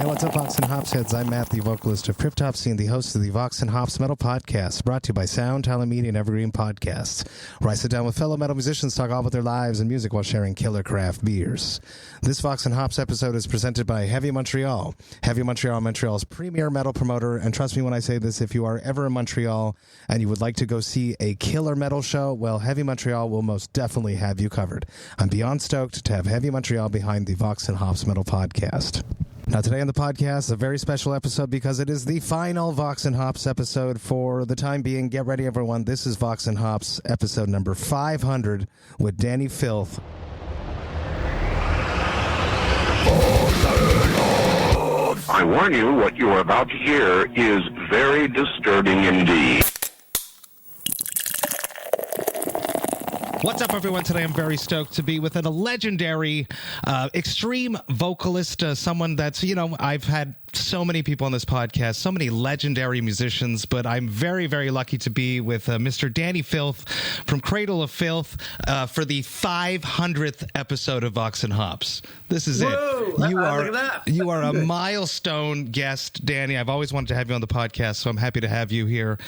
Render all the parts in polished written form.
Hey, what's up, Vox and Hops heads? I'm Matt, the vocalist of Cryptopsy and the host of the Vox and Hops Metal Podcast, brought to you by Sound, Talent Media, and Evergreen Podcasts, where I sit down with fellow metal musicians, talk all about their lives and music while sharing killer craft beers. This Vox and Hops episode is presented by Heavy Montreal. Heavy Montreal, Montreal's premier metal promoter, and trust me when I say this, if you are ever in Montreal and you would like to go see a killer metal show, well, Heavy Montreal will most definitely have you covered. I'm beyond stoked to have Heavy Montreal behind the Vox and Hops Metal Podcast. Now, today on the podcast, a very special episode because it is the final Vox and Hops episode for the time being. Get ready, everyone. This is Vox and Hops episode number 500 with Dani Filth. I warn you, what you are about to hear is very disturbing indeed. What's up, everyone? Today I'm very stoked to be with a legendary extreme vocalist, someone that's, I've had so many people on this podcast, so many legendary musicians, but I'm very, very lucky to be with Mr. Dani Filth from Cradle of Filth for the 500th episode of Vox and Hops. This is it. You are a milestone guest, Dani. I've always wanted to have you on the podcast, so I'm happy to have you here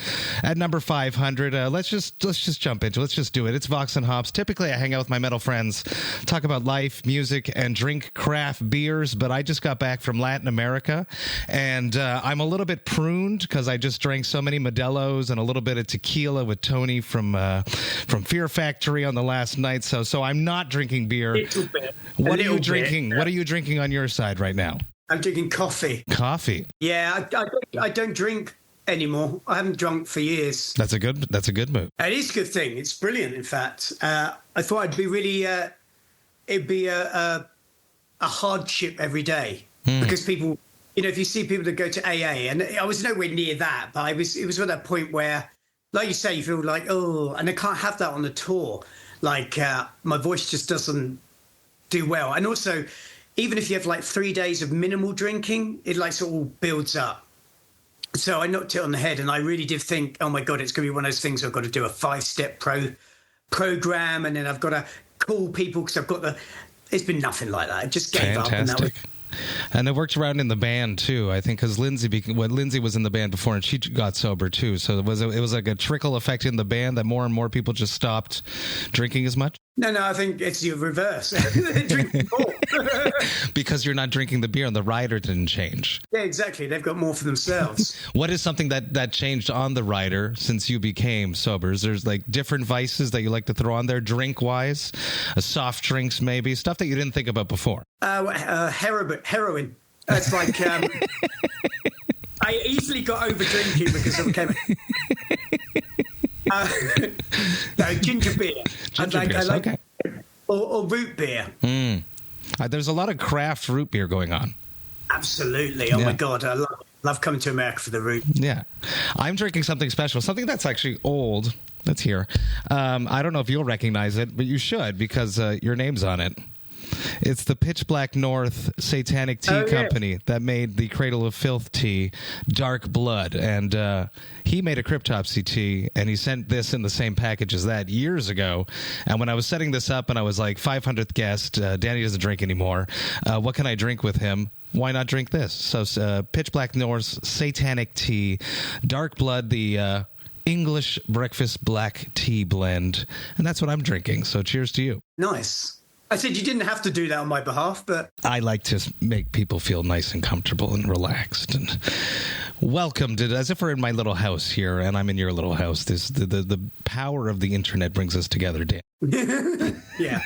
at number 500. Let's just jump into it. Let's just do it. It's Vox and Hops. Typically, I hang out with my metal friends, talk about life, music, and drink craft beers, but I just got back from Latin America, and I'm a little bit pruned because I just drank so many Modelo's and a little bit of tequila with Tony from Fear Factory on the last night. So I'm not drinking beer. What are you drinking? What are you drinking on your side right now? I'm drinking coffee. Coffee. Yeah, I don't drink anymore. I haven't drunk for years. That's a good move. It is a good thing. It's brilliant. In fact, I thought it'd be really it'd be a hardship every day because people, if you see people that go to AA, and I was nowhere near that, but it was at that point where, like you say, you feel like, oh, and I can't have that on the tour. Like my voice just doesn't do well, and also, even if you have like 3 days of minimal drinking, it like sort of builds up. So I knocked it on the head, and I really did think, oh my God, it's going to be one of those things I've got to do a 5-step program, and then I've got to call people because it's been nothing like that. I just gave up. And it worked around in the band too, I think, because Lindsay was in the band before, and she got sober too. So it was like a trickle effect in the band that more and more people just stopped drinking as much. No, I think it's the reverse. Drinking more. Because you're not drinking the beer and the rider didn't change. Yeah, exactly. They've got more for themselves. What is something that changed on the rider since you became sober? Is there's like different vices that you like to throw on there, drink-wise? Soft drinks, maybe? Stuff that you didn't think about before? Heroin. It's like... I easily got over drinking because I became... no, ginger beer. Okay. Or root beer. There's a lot of craft root beer going on. Absolutely. Oh, yeah. My God. I love coming to America for the root. Yeah. I'm drinking something special, something that's actually old. That's here. I don't know if you'll recognize it, but you should because your name's on it. It's the Pitch Black North Satanic Tea Company that made the Cradle of Filth tea, Dark Blood. And he made a Cryptopsy tea, and he sent this in the same package as that years ago. And when I was setting this up, and I was like, 500th guest, Dani doesn't drink anymore. What can I drink with him? Why not drink this? So Pitch Black North Satanic Tea, Dark Blood, the English breakfast black tea blend. And that's what I'm drinking. So cheers to you. Nice. I said you didn't have to do that on my behalf, but... I like to make people feel nice and comfortable and relaxed and welcomed, as if we're in my little house here and I'm in your little house. The power of the internet brings us together, Dan. Yeah.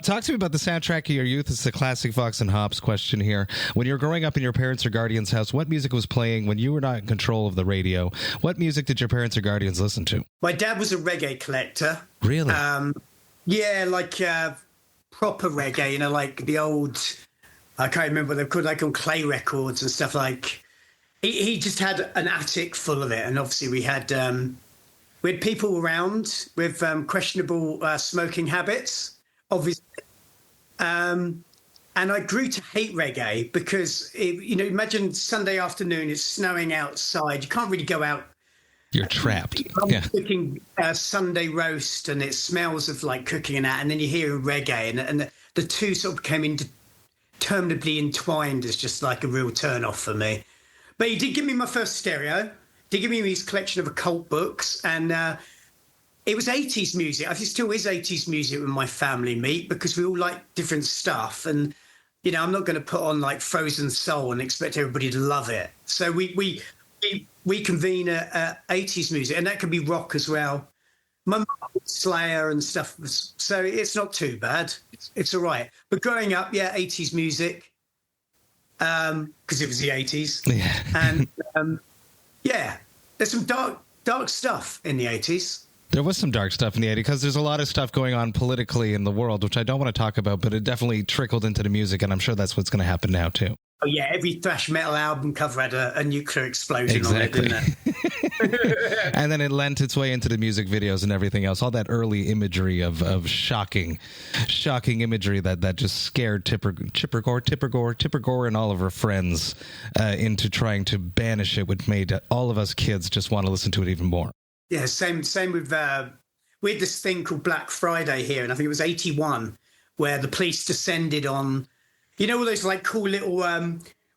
Talk to me about the soundtrack of your youth. It's the classic Vox and Hops question here. When you were growing up in your parents' or guardians' house, what music was playing when you were not in control of the radio? What music did your parents or guardians listen to? My dad was a reggae collector. Really? Yeah, like proper reggae, like the old, I can't remember what they're called, like on clay records and stuff like. He just had an attic full of it, and obviously we had people around with questionable smoking habits, obviously. And I grew to hate reggae because, imagine Sunday afternoon, it's snowing outside, you can't really go out. You're trapped. I'm cooking Sunday roast, and it smells of like cooking and that, and then you hear reggae, and the two sort of came into terminably entwined is just like a real turn off for me. But he did give me my first stereo. Did give me his collection of occult books, and it was 80s music. I think it still is 80s music when my family meet, because we all like different stuff. And, you know, I'm not going to put on like Frozen Soul and expect everybody to love it. So we convene at 80s music, and that can be rock as well. My mum was Slayer and stuff, so it's not too bad. It's all right. But growing up, 80s music, because it was the 80s. Yeah. And, there's some dark stuff in the 80s. There was some dark stuff in the 80s, because there's a lot of stuff going on politically in the world, which I don't want to talk about, but it definitely trickled into the music, and I'm sure that's what's going to happen now, too. Oh, yeah, every thrash metal album cover had a nuclear explosion on it, didn't it? And then it lent its way into the music videos and everything else. All that early imagery of shocking imagery that just scared Tipper Gore and all of her friends into trying to banish it, which made all of us kids just want to listen to it even more. Yeah, same with we had this thing called Black Friday here, and I think it was 81, where the police descended on, you know, all those like cool little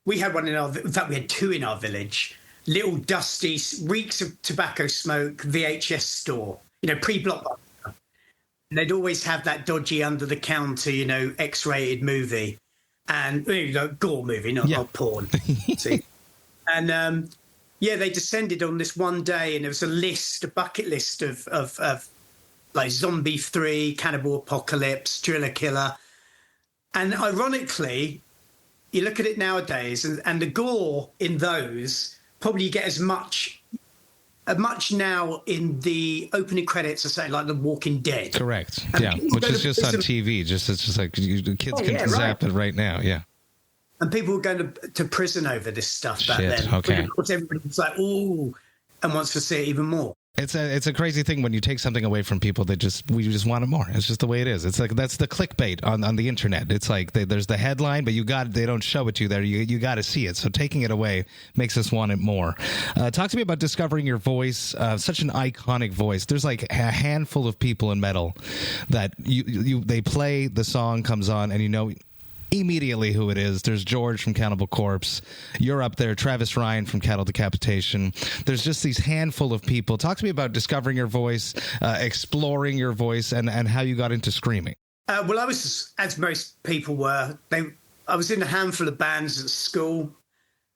we had one in fact we had two in our village, little dusty, reeks of tobacco smoke VHS store, you know, pre-Blockbuster. And they'd always have that dodgy under the counter, you know, X-rated movie, and, you know, gore movie, not porn. See? And they descended on this one day, and there was a bucket list of like Zombie 3, Cannibal Apocalypse, Driller Killer. And ironically, you look at it nowadays, and the gore in those probably get as much now in the opening credits as something like The Walking Dead. Correct. And which is just on TV. It's just like kids can zap it right now. Yeah. And people were going to prison over this stuff back then. Okay. But of course, everybody was like, ooh, and wants to see it even more. It's a crazy thing when you take something away from people. We just want it more. It's just the way it is. It's like that's the clickbait on the internet. It's like there's the headline, but they don't show it to you there. You got to see it. So taking it away makes us want it more. Talk to me about discovering your voice. Such an iconic voice. There's like a handful of people in metal that they play, the song comes on, and you know immediately who it is. There's George from Cannibal Corpse. You're up there. Travis Ryan from Cattle Decapitation. There's just these handful of people. Talk to me about discovering your voice, exploring your voice, and how you got into screaming. Well, I was, as most people were, I was in a handful of bands at school.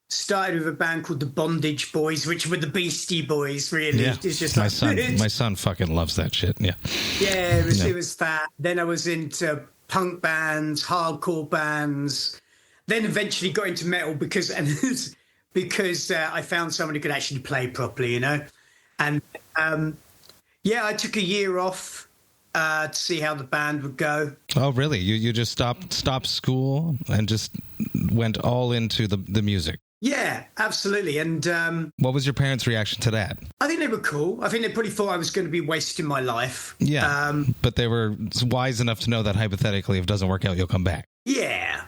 Started with a band called the Bondage Boys, which were the Beastie Boys, really. Yeah. It's just my son fucking loves that shit. Yeah. Yeah, it was that. Then I was into punk bands, hardcore bands, then eventually got into metal because I found someone who could actually play properly, you know. And I took a year off to see how the band would go. Oh, really? You just stopped school and just went all into the music? Yeah, absolutely. And what was your parents' reaction to that? I think they were cool. I think they probably thought I was going to be wasting my life. Yeah, but they were wise enough to know that hypothetically, if it doesn't work out, you'll come back. Yeah.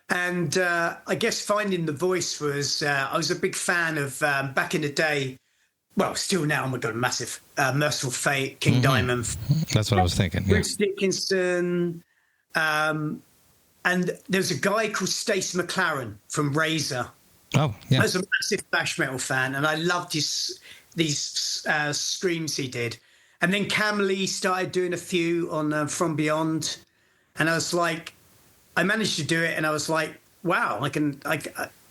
And I guess finding the voice was, I was a big fan of back in the day. Well, still now, oh my God, massive. Merciful Fate, King Diamond. That's what I was thinking. Yeah. Bruce Dickinson. And there's a guy called Stace McLaren from Razor. Oh, yeah. I was a massive thrash metal fan, and I loved these screams he did. And then Cam Lee started doing a few on From Beyond, and I was like, I managed to do it, and I was like, wow,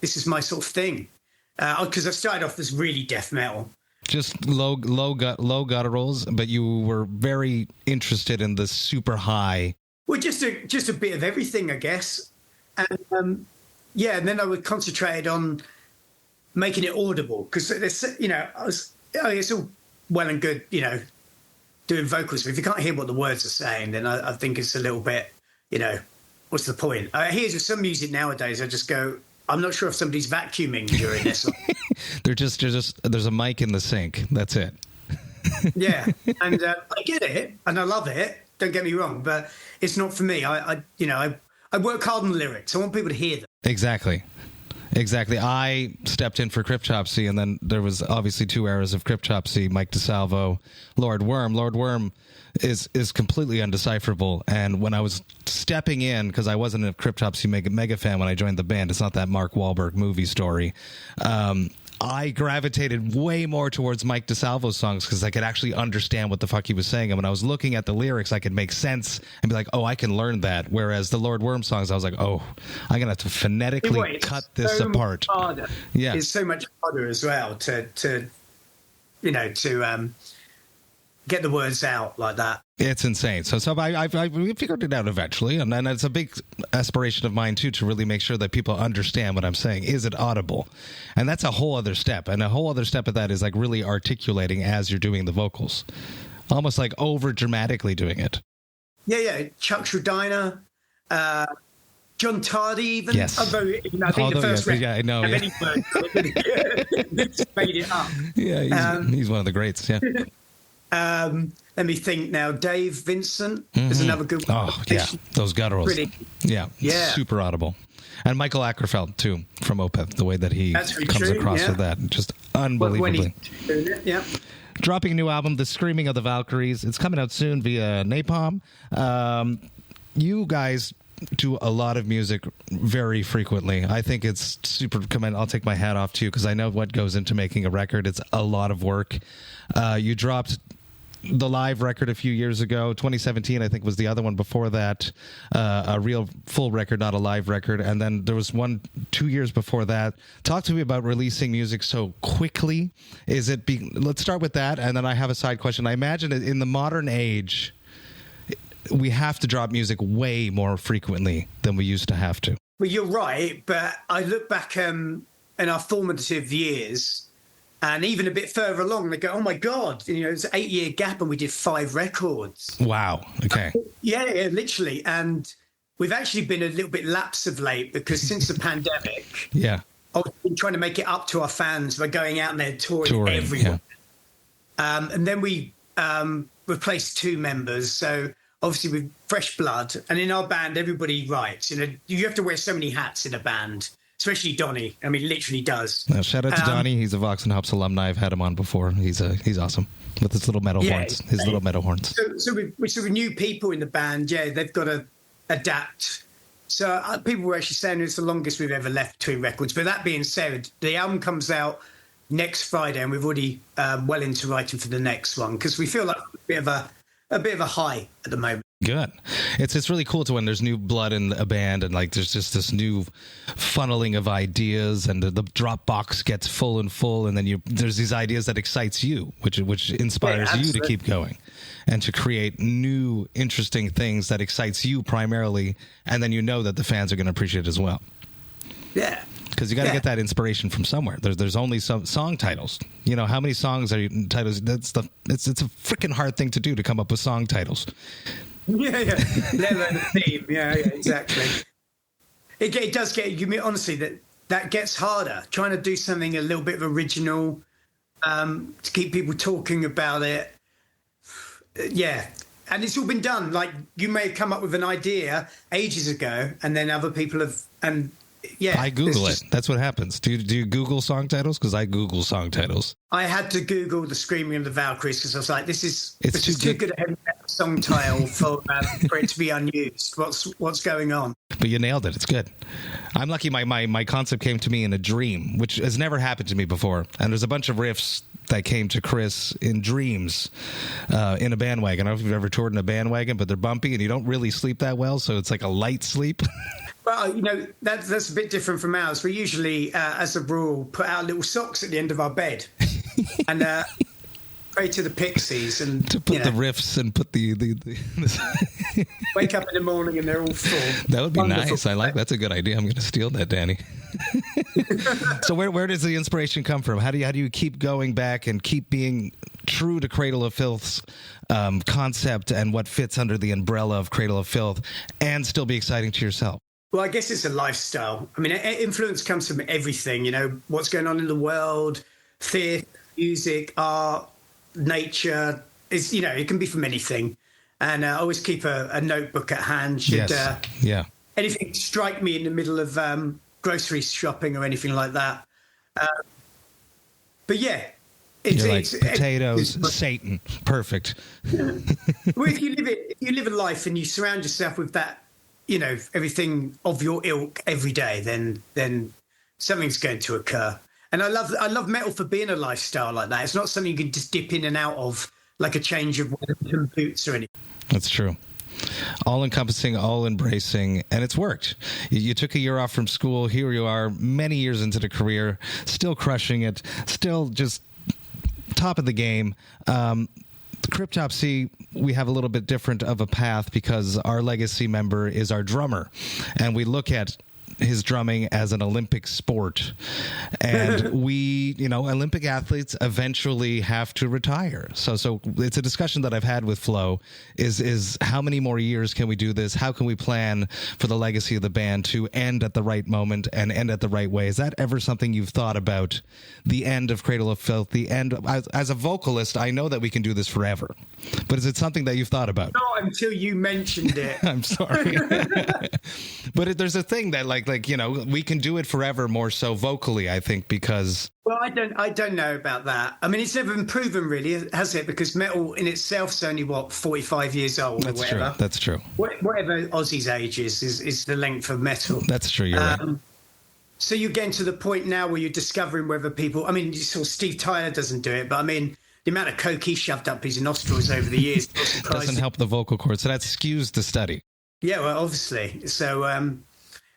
this is my sort of thing. Because I started off as really death metal. Just low gutturals, but you were very interested in the super high. Well, just a bit of everything, I guess. And and then I would concentrate on making it audible because it's all well and good, you know, doing vocals, but if you can't hear what the words are saying, then I think it's a little bit, you know, what's the point? Here's some music nowadays. I just go, I'm not sure if somebody's vacuuming during this. There's a mic in the sink. That's it. Yeah, and I get it, and I love it. Don't get me wrong, but it's not for me. I work hard on the lyrics. I want people to hear them. Exactly. Exactly. I stepped in for Cryptopsy, and then there was obviously 2 eras of Cryptopsy, Mike DeSalvo, Lord Worm. Lord Worm is completely undecipherable, and when I was stepping in, because I wasn't a Cryptopsy mega fan when I joined the band, it's not that Mark Wahlberg movie story, I gravitated way more towards Mike DeSalvo's songs because I could actually understand what the fuck he was saying. And when I was looking at the lyrics, I could make sense and be like, oh, I can learn that. Whereas the Lord Worm songs, I was like, oh, I'm going to have to phonetically cut this apart. Harder. Yeah. It's so much harder as well to get the words out like that. It's insane. So I figured it out eventually, and then it's a big aspiration of mine too to really make sure that people understand what I'm saying. Is it audible? And that's a whole other step. And a whole other step of that is like really articulating as you're doing the vocals, almost like over dramatically doing it. Yeah. Chuck Schuldiner, John Tardy, even. Yes. Although I think the first record, I know. any word, made it up. Yeah, he's one of the greats. Yeah. Let me think now. Dave Vincent is another good one. Oh, yeah. Those gutturals. Yeah. Super audible. And Michael Ackerfeld, too, from Opeth, the way that he comes across with that. Just unbelievably. Yeah. Dropping a new album, The Screaming of the Valkyries. It's coming out soon via Napalm. You guys do a lot of music very frequently. I think it's super commendable. I'll take my hat off to you because I know what goes into making a record. It's a lot of work. You dropped the live record a few years ago. 2017, I think, was the other one before that. A real full record, not a live record. And then there was one 2 years before that. Talk to me about releasing music so quickly. Let's start with that, and then I have a side question. I imagine that in the modern age, we have to drop music way more frequently than we used to have to. Well, you're right, but I look back in our formative years, and even a bit further along, they go, oh my God, it's an 8-year gap and we did 5 records. Wow. Okay. Yeah, literally. And we've actually been a little bit lapse of late because since the pandemic, I've been trying to make it up to our fans by going out and they're touring everywhere. Yeah. And then we replaced 2 members. So obviously with fresh blood. And in our band, everybody writes. You have to wear so many hats in a band. Especially Donnie. I mean, literally does. Shout out to Dani. He's a Vox&Hops alumni. I've had him on before. He's awesome with his little metal horns. His little metal horns. So with new people in the band, they've got to adapt. So people were actually saying it's the longest we've ever left between records. But that being said, the album comes out next Friday, and we've already well into writing for the next one because we feel like a bit of a high at the moment. Good. It's really cool to when there's new blood in a band and like there's just this new funneling of ideas and the Dropbox gets full and then there's these ideas that excites you, which inspires you to keep going and to create new interesting things that excites you primarily, and then that the fans are going to appreciate it as well. Yeah. Because you got to get that inspiration from somewhere. There's only some song titles. How many songs are titles? It's a freaking hard thing to do to come up with song titles. Yeah. Let alone the theme. Yeah, exactly. It does get you. Honestly, that gets harder. Trying to do something a little bit original to keep people talking about it. Yeah. And it's all been done. Like you may have come up with an idea ages ago, and then other people have I Google it. That's what happens. Do you Google song titles? Because I Google song titles. I had to Google The Screaming of the Valkyries because I was like, this is too good a heavy metal song title for it to be unused. What's going on? But you nailed it. It's good. I'm lucky my concept came to me in a dream, which has never happened to me before. And there's a bunch of riffs that came to Chris in dreams in a bandwagon. I don't know if you've ever toured in a bandwagon, but they're bumpy and you don't really sleep that well. So it's like a light sleep. Well, that's a bit different from ours. We usually, as a rule, put out little socks at the end of our bed and pray to the pixies and to put the riffs and put the wake up in the morning and they're all full. That would be wonderful. Nice. That's a good idea. I'm going to steal that, Dani. So where does the inspiration come from? How do you keep going back and keep being true to Cradle of Filth's concept and what fits under the umbrella of Cradle of Filth and still be exciting to yourself? Well, I guess it's a lifestyle. I mean, influence comes from everything, what's going on in the world, theatre, music, art, nature. It can be from anything. And I always keep a notebook at hand. Anything strike me in the middle of grocery shopping or anything like that. But yeah, you're like potatoes, Satan, perfect. Well, if you live a life and you surround yourself with that, you know, everything of your ilk every day, then something's going to occur. And I love metal for being a lifestyle like that. It's not something you can just dip in and out of like a change of Wellington boots or anything. That's true. All encompassing, all embracing, and it's worked. You took a year off from school. Here you are, many years into the career, still crushing it, still just top of the game. Cryptopsy, we have a little bit different of a path because our legacy member is our drummer, and we look at his drumming as an Olympic sport. And we, you know, Olympic athletes eventually have to retire. So it's a discussion that I've had with Flo is how many more years can we do this? How can we plan for the legacy of the band to end at the right moment and end at the right way? Is that ever something you've thought about, the end of Cradle of Filth, the end? As a vocalist, I know that we can do this forever, but is it something that you've thought about? Not until you mentioned it. I'm sorry. But there's a thing that like, you know, we can do it forever more so vocally, I think, because... Well, I don't know about that. I mean, it's never been proven, really, has it? Because metal in itself is only, 45 years old or whatever. That's true. Whatever Ozzy's age is the length of metal. That's true, you're right. So you're getting to the point now where you're discovering whether people... I mean, you saw Steve Tyler doesn't do it, but I mean, the amount of coke he shoved up his nostrils over the years... doesn't help the vocal cords, so that skews the study. Yeah, well, obviously. So...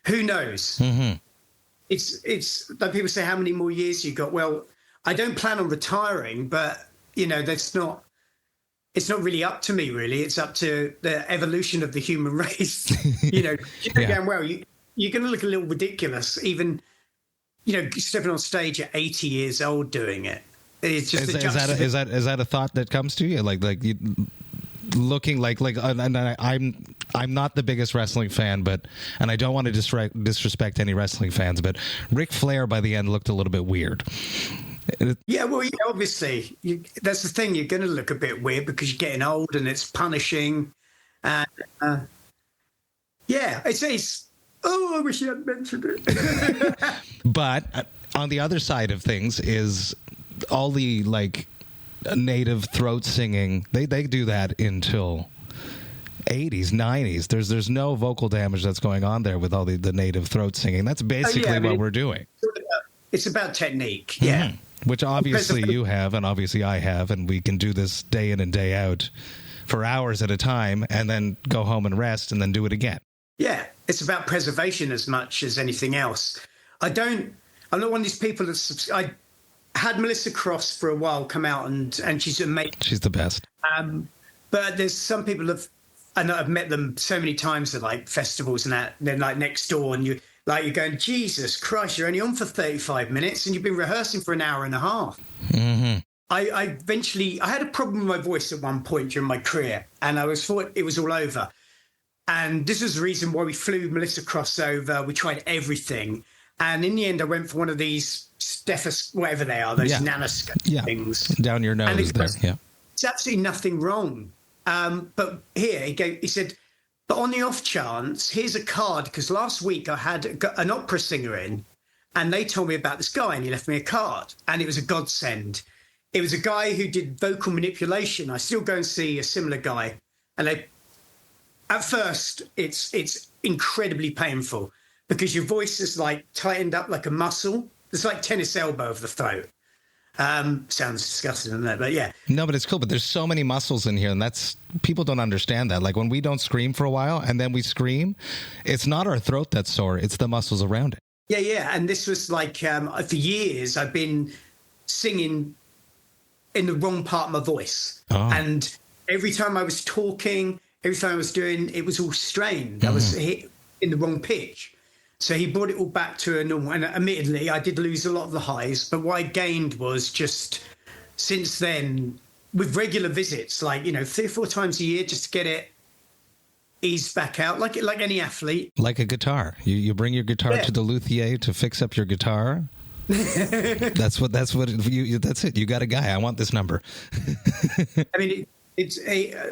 who knows? Mm-hmm. It's like people say, how many more years you got? Well, I don't plan on retiring, but you know, it's not really up to me, really. It's up to the evolution of the human race. You know, going, well, you're going to look a little ridiculous, even, you know, stepping on stage at 80 years old doing it. It's just is that a thought that comes to you? Like you looking like and I'm not the biggest wrestling fan, and I don't want to disrespect any wrestling fans, but Ric Flair by the end looked a little bit weird. Yeah, well, yeah, obviously that's the thing. You're going to look a bit weird because you're getting old and it's punishing. Yeah, it's. Oh, I wish you hadn't mentioned it. But on the other side of things is all the native throat singing. They do that until 80s, 90s. There's no vocal damage that's going on there with all the native throat singing. That's basically what we're doing. It's about technique, yeah. Mm-hmm. Which obviously you have, and obviously I have, and we can do this day in and day out for hours at a time, and then go home and rest, and then do it again. Yeah, it's about preservation as much as anything else. I'm not one of these people that I had Melissa Cross for a while come out, and she's amazing. She's the best. But there's some people I've met them so many times at festivals and that, they're next door, and you're going, Jesus Christ, you're only on for 35 minutes and you've been rehearsing for an hour and a half. Mm-hmm. I had a problem with my voice at one point during my career, and I thought it was all over. And this was the reason why we flew Melissa Cross over. We tried everything. And in the end, I went for one of these whatever they are, those nanoscope things. Down your nose there, yeah. It's absolutely nothing wrong. But here, he said, but on the off chance, here's a card, because last week I had an opera singer in, and they told me about this guy, and he left me a card, and it was a godsend. It was a guy who did vocal manipulation. I still go and see a similar guy, and at first, it's incredibly painful, because your voice is tightened up like a muscle. It's like tennis elbow of the throat. Sounds disgusting, doesn't it? But yeah. No, but it's cool. But there's so many muscles in here, and people don't understand that. Like when we don't scream for a while and then we scream, it's not our throat that's sore. It's the muscles around it. Yeah. And this was for years, I've been singing in the wrong part of my voice. Oh. And every time I was talking, every time I was doing, it was all strained. I was hit in the wrong pitch. So he brought it all back to a normal. And admittedly, I did lose a lot of the highs. But what I gained was just, since then, with regular visits, 3 or 4 times a year, just to get it eased back out, like any athlete. Like a guitar. You bring your guitar to the luthier to fix up your guitar. That's it. You got a guy. I want this number. I mean,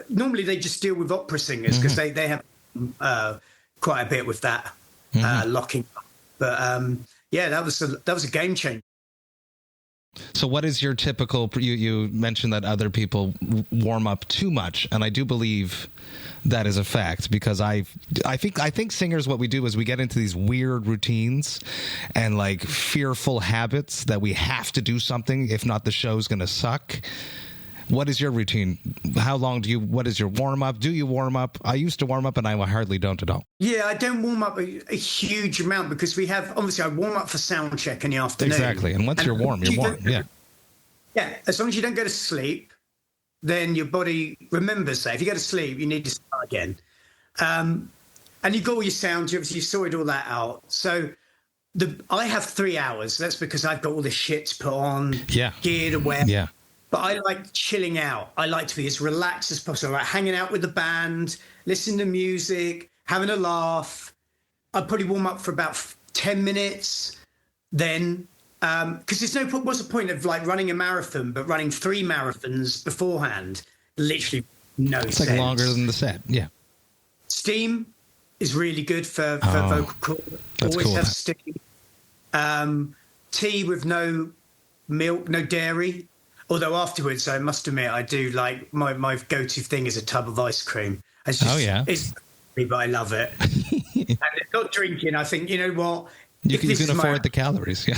normally they just deal with opera singers because they have quite a bit with that. Locking up. But yeah, that was a game changer. So what is your typical, you mentioned that other people warm up too much, and I do believe that is a fact, because I think singers, what we do is we get into these weird routines and like fearful habits that we have to do something, if not the show's going to suck. What is your routine? How long what is your warm up? Do you warm up? I used to warm up, and I hardly don't at all. Yeah, I don't warm up a huge amount, because obviously I warm up for sound check in the afternoon. Exactly. And once you're warm, you're warm. Yeah. Yeah. As long as you don't go to sleep, then your body remembers that. If you go to sleep, you need to start again. And you've got all your sounds, you sorted all that out. So I have 3 hours. That's because I've got all the shit to put on, gear to wear. Yeah. But I like chilling out. I like to be as relaxed as possible, like hanging out with the band, listening to music, having a laugh. I'd probably warm up for about 10 minutes. Then, because what's the point of like running a marathon, but running 3 marathons beforehand? Literally no sense. It's like longer than the set. Yeah. Steam is really good for vocal cord. That's Always cool. have steam. Tea with no milk, no dairy. Although afterwards, I must admit, I do like my go-to thing is a tub of ice cream. It's just, it's, but I love it. And it's not drinking. I think, you know what? You can afford the calories. Yeah.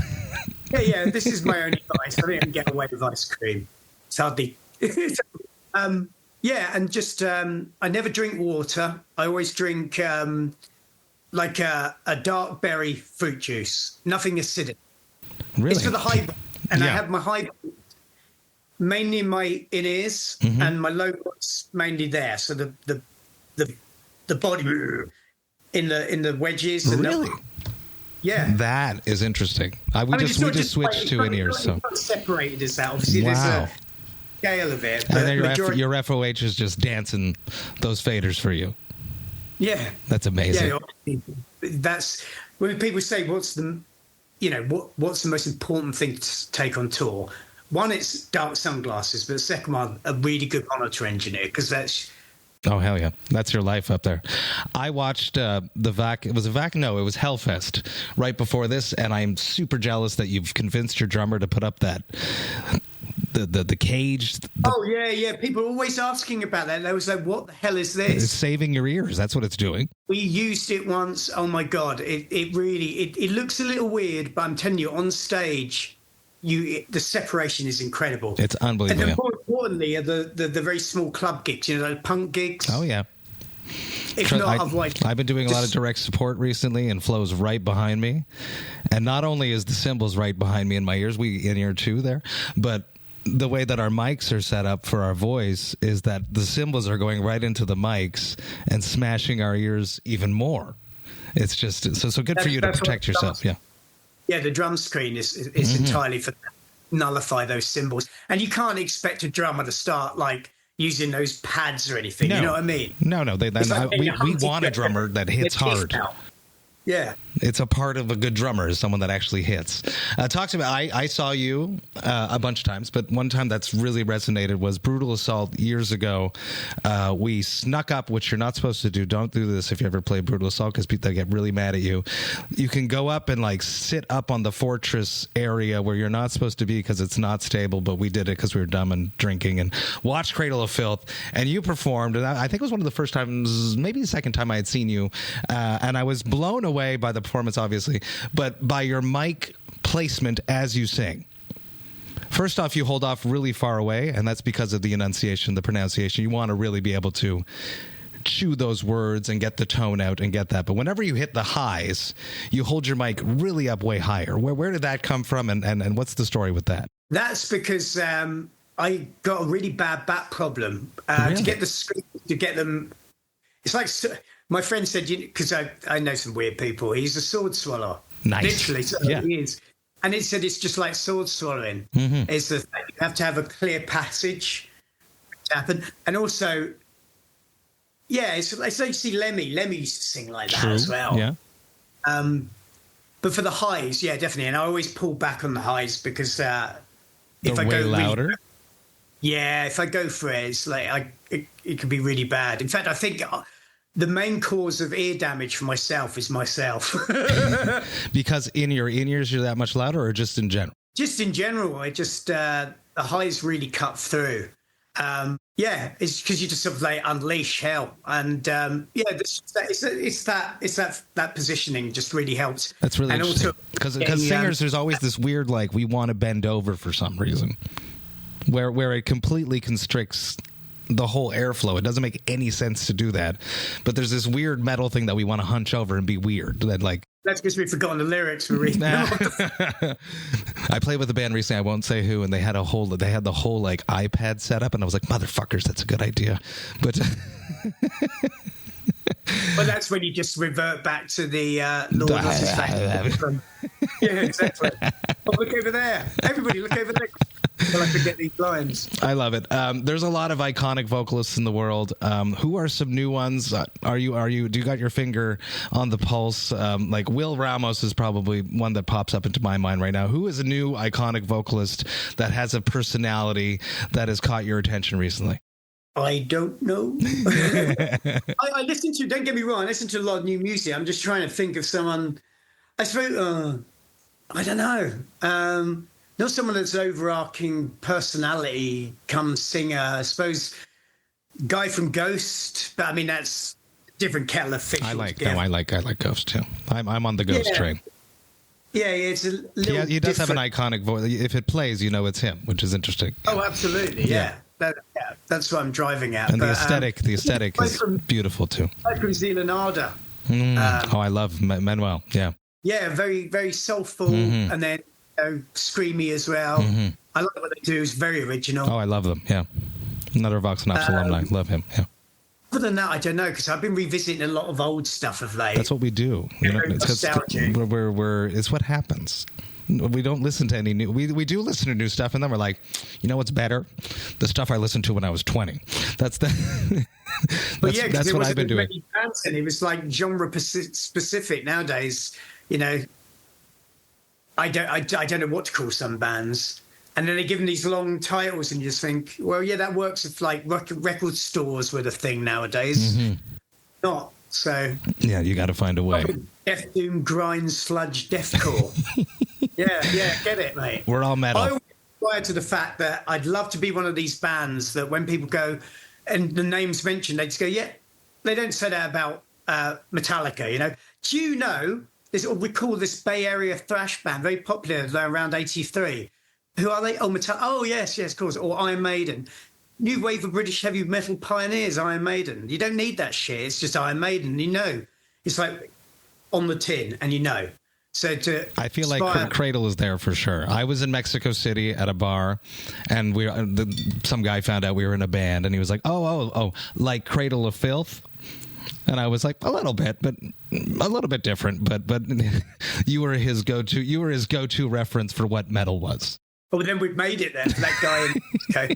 Yeah. This is my only vice. I think I can get away with ice cream. It's hardly. Yeah, and just I never drink water. I always drink like a dark berry fruit juice. Nothing acidic. Really? It's for the high, and I have my high mainly in my in-ears, and my low voice mainly there. So the body in the wedges. Really? Yeah. That is interesting. We just switched to in-ears. So separated as that. Obviously, there's a scale of it. And then your FOH is just dancing those faders for you. Yeah. That's amazing. Yeah, that's when people say, what's the most important thing to take on tour? One, it's dark sunglasses, but the second one, a really good monitor engineer, because that's... Oh, hell yeah. That's your life up there. I watched it was Hellfest right before this, and I'm super jealous that you've convinced your drummer to put up that... The cage. Yeah. People are always asking about that. They was like, what the hell is this? It's saving your ears. That's what it's doing. We used it once. Oh, my God. It really looks a little weird, but I'm telling you, on stage... the separation is incredible. It's unbelievable. And more importantly, are the very small club gigs, the punk gigs. Oh yeah. Otherwise, I've been doing a lot of direct support recently, and Flo's right behind me. And not only is the cymbals right behind me in my ears, we in ear too there, but the way that our mics are set up for our voice is that the cymbals are going right into the mics and smashing our ears even more. It's just so good for you to protect yourself. Yeah. Yeah, the drum screen is entirely for nullify those cymbals, and you can't expect a drummer to start like using those pads or anything. No. You know what I mean? No. We want a drummer that hits hard. Yeah, it's a part of a good drummer is someone that actually hits. Talk to me. I saw you a bunch of times, but one time that's really resonated was Brutal Assault years ago. We snuck up, which you're not supposed to do. Don't do this if you ever play Brutal Assault, because people get really mad at you. You can go up and like sit up on the fortress area where you're not supposed to be because it's not stable, but we did it because we were dumb and drinking, and watched Cradle of Filth, and you performed, and I think it was one of the first times, maybe the second time I had seen you, and I was blown away by the performance, obviously, but by your mic placement as you sing. First off, you hold off really far away, and that's because of the enunciation, the pronunciation. You want to really be able to chew those words and get the tone out and get that. But whenever you hit the highs, you hold your mic really up way higher. Where did that come from, and what's the story with that? That's because I got a really bad back problem. Really? To get the screens, to get them... It's like... My friend said, because I know some weird people, he's a sword swallower. Nice. Literally, so he is. And he said it's just like sword swallowing. It's you have to have a clear passage to happen. And also, it's like you see Lemmy. Lemmy used to sing like that as well. Yeah. But for the highs, definitely. And I always pull back on the highs because if I way go louder. If I go for it, it's like it could be really bad. In fact, I think... the main cause of ear damage for myself is myself. Because in your in-ears you're that much louder, or just in general? Just in general, I just the highs really cut through. Yeah, it's because you just sort of like unleash hell, and it's that positioning just really helps. That's really and interesting, because singers, there's always this weird, like, we want to bend over for some reason, where it completely constricts the whole airflow. It doesn't make any sense to do that, but there's this weird metal thing that we want to hunch over and be weird. That, like, that's because we've forgotten the lyrics for reading. I played with a band recently, I won't say who, and they had the whole like iPad set up, and I was like, motherfuckers, that's a good idea. But well, that's when you just revert back to the Lord His Face. Yeah, exactly. Oh, look over there. Everybody, look over there. Well, I forget these lines. I love it. There's a lot of iconic vocalists in the world. Who are some new ones? Do you got your finger on the pulse? Like Will Ramos is probably one that pops up into my mind right now. Who is a new iconic vocalist that has a personality that has caught your attention recently? I don't know. I listen to, don't get me wrong, I listen to a lot of new music. I'm just trying to think of someone, I suppose, I don't know. Not someone that's overarching personality, come singer. I suppose guy from Ghost, but I mean that's different kettle of fish. I like Ghost too. I'm on the Ghost train. Yeah, it's a little. He does have an iconic voice. If it plays, you know it's him, which is interesting. Oh, absolutely, yeah. That's what I'm driving at. And the aesthetic is beautiful too. From Zealanada. I love Manuel. Yeah. Yeah, very very soulful, and then screamy as well. I like what they do. It's very original. Oh, I love them. Yeah, another Vox&Hops alumni. Love him. Yeah. Other than that, I don't know, because I've been revisiting a lot of old stuff of late. That's what we do. It's what happens. We don't listen to any new. We do listen to new stuff, and then we're like, you know what's better? The stuff I listened to when I was 20. That's what I've been doing. It was like genre specific. Nowadays, I don't know what to call some bands, and then they give them these long titles, and you just think, well, yeah, that works if like record stores were the thing nowadays. Not so. Yeah, you got to find a way. Death doom grind sludge deathcore. yeah, get it, mate. We're all metal. I prior to the fact that I'd love to be one of these bands that when people go and the name's mentioned, they just go, yeah. They don't say that about Metallica. Do you know? We call this Bay Area thrash band, very popular around 83. Who are they? Oh, Metallica. Oh, yes, of course. Or Iron Maiden. New wave of British heavy metal pioneers, Iron Maiden. You don't need that shit. It's just Iron Maiden. It's like on the tin, and So I feel like Cradle is there for sure. I was in Mexico City at a bar, and some guy found out we were in a band, and he was like, oh, like Cradle of Filth. And I was like, a little bit different, but you were his go-to reference for what metal was. Well, then we've made it then. That guy. Okay.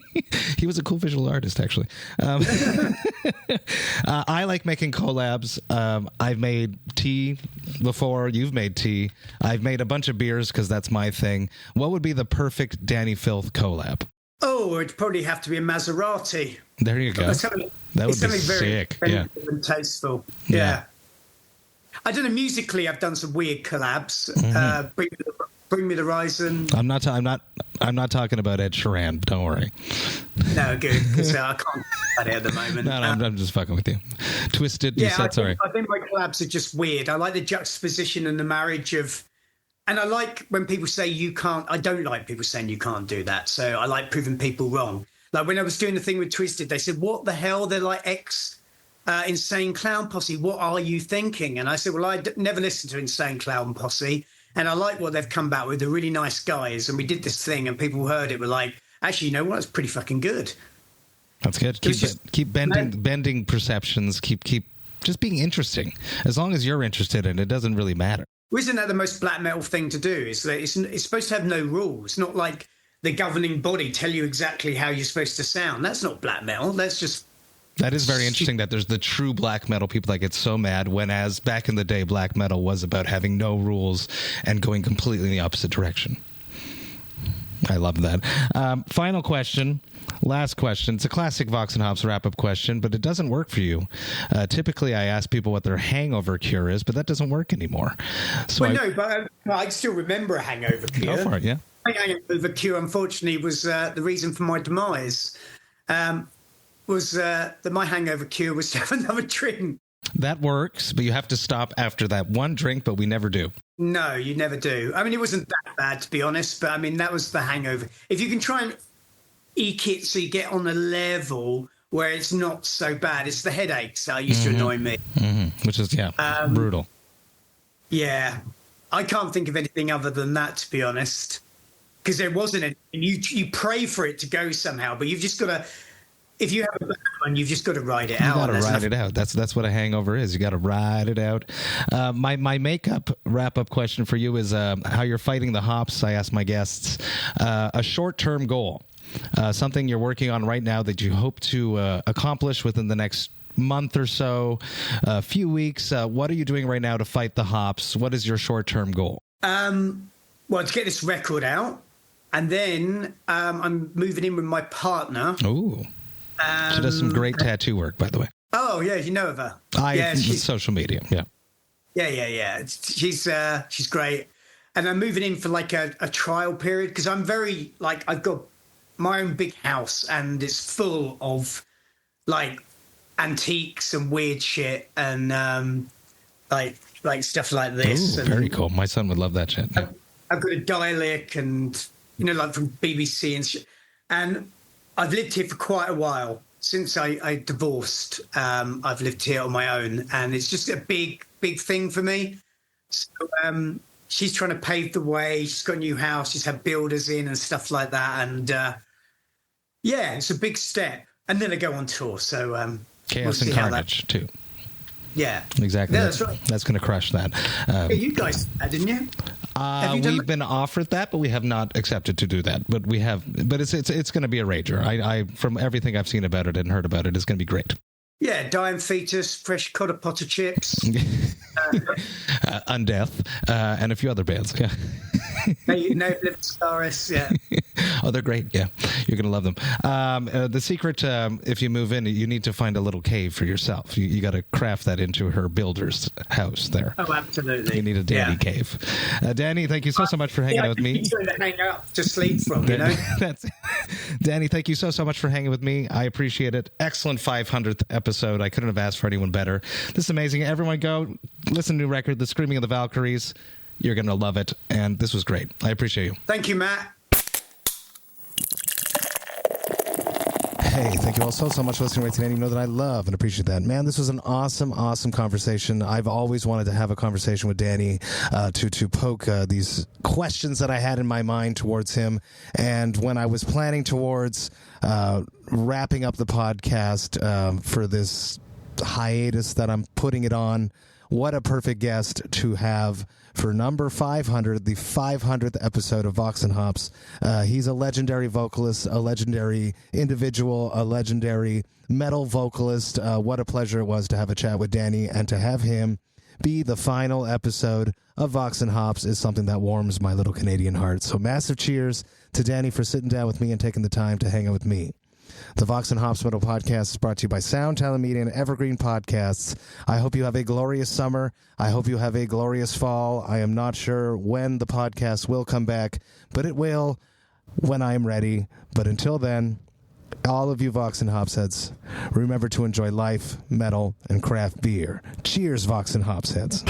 He was a cool visual artist, actually. I like making collabs. I've made tea before. You've made tea. I've made a bunch of beers because that's my thing. What would be the perfect Dani Filth collab? Oh, it'd probably have to be a Maserati. There you go. That would be sick. Yeah. And tasteful. Yeah. I don't know. Musically, I've done some weird collabs. Bring Me the Horizon. I'm not talking about Ed Sheeran. Don't worry. No, good. Because I can't at it at the moment. No, I'm just fucking with you. Twisted. Yeah, you said sorry. I think my collabs are just weird. I like the juxtaposition and the marriage of. And I like when people say you can't. I don't like people saying you can't do that. So I like proving people wrong. Like when I was doing the thing with Twisted, they said, "What the hell?" They're like Insane Clown Posse. What are you thinking? And I said, "Well, I never listened to Insane Clown Posse, and I like what they've come back with. They're really nice guys, and we did this thing, and people heard it were like, actually, you know what? It's pretty fucking good." That's good. Keep bending perceptions. Keep just being interesting. As long as you're interested in it, doesn't really matter. Well, isn't that the most black metal thing to do? Is that it's supposed to have no rules, not like the governing body tell you exactly how you're supposed to sound. That's not black metal. That's just... That is very interesting that there's the true black metal people that get so mad when, as back in the day, black metal was about having no rules and going completely in the opposite direction. I love that. Final question. Last question. It's a classic Vox and Hops wrap-up question, but it doesn't work for you. Typically, I ask people what their hangover cure is, but that doesn't work anormore. So but I still remember a hangover cure. Go for it, yeah. My hangover cure, unfortunately, was the reason for my demise. That my hangover cure was to have another drink. That works, but you have to stop after that one drink, but we never do. No, you never do. I mean, it wasn't that bad, to be honest, but I mean, that was the hangover. If you can try and eke it so you get on a level where it's not so bad, it's the headaches that used to annoy me. Mm-hmm. Which is, brutal. Yeah. I can't think of anything other than that, to be honest, because there wasn't any. You pray for it to go somehow, but you've just got to. If you have a bad one, you've just got to ride it out. You got to ride it out. That's what a hangover is. You got to ride it out. My makeup wrap-up question for you is how you're fighting the hops. I ask my guests a short-term goal, something you're working on right now that you hope to accomplish within the next month or so, a few weeks. What are you doing right now to fight the hops? What is your short-term goal? Well, to get this record out, and then I'm moving in with my partner. Ooh. She does some great tattoo work, by the way. Oh, yeah, you know of her. She's social media, yeah. Yeah. She's great. And I'm moving in for like a trial period because I'm very, like, I've got my own big house and it's full of, like, antiques and weird shit and, like stuff like this. Ooh, very cool. My son would love that shit. I've got a Dalek and, like from BBC and shit. And I've lived here for quite a while. Since I divorced, I've lived here on my own, and it's just a big, big thing for me. So she's trying to pave the way. She's got a new house. She's had builders in and stuff like that. And, it's a big step. And then I go on tour. So Chaos and Carnage, too. Yeah. Exactly. Yeah, that's right. That's going to crush that. You guys did that, didn't you? We've been offered that, but we have not accepted to do that. But we have. But it's going to be a rager. I from everything I've seen about it and heard about it, it's going to be great. Yeah, Dying Fetus, Fresh Cotta Potter Chips, Undeath, and a few other bands. Yeah. No Live Solaris, yeah. Oh, they're great. Yeah, you're going to love them. The secret, if you move in, you need to find a little cave for yourself. You got to craft that into her builder's house there. Oh, absolutely. You need a Dani cave. Dani, thank you so much for hanging out with me. Trying to hang up to sleep from, you know. Dani, thank you so much for hanging with me. I appreciate it. Excellent 500th episode. I couldn't have asked for anyone better. This is amazing. Everyone go listen to the new record, The Screaming of the Valkyries. You're going to love it. And this was great. I appreciate you. Thank you, Matt. Hey, thank you all so much for listening right today. You know that I love and appreciate that. Man, this was an awesome conversation. I've always wanted to have a conversation with Dani to poke these questions that I had in my mind towards him. And when I was planning towards wrapping up the podcast for this hiatus that I'm putting it on, what a perfect guest to have for number 500, the 500th episode of Vox and Hops. He's a legendary vocalist, a legendary individual, a legendary metal vocalist. What a pleasure it was to have a chat with Dani, and to have him be the final episode of Vox and Hops is something that warms my little Canadian heart. So massive cheers to Dani for sitting down with me and taking the time to hang out with me. The Vox and Hops Metal Podcast is brought to you by Sound Talent Media and Evergreen Podcasts. I hope you have a glorious summer. I hope you have a glorious fall. I am not sure when the podcast will come back, but it will when I am ready. But until then, all of you Vox and Hops heads, remember to enjoy life, metal, and craft beer. Cheers, Vox and Hops heads.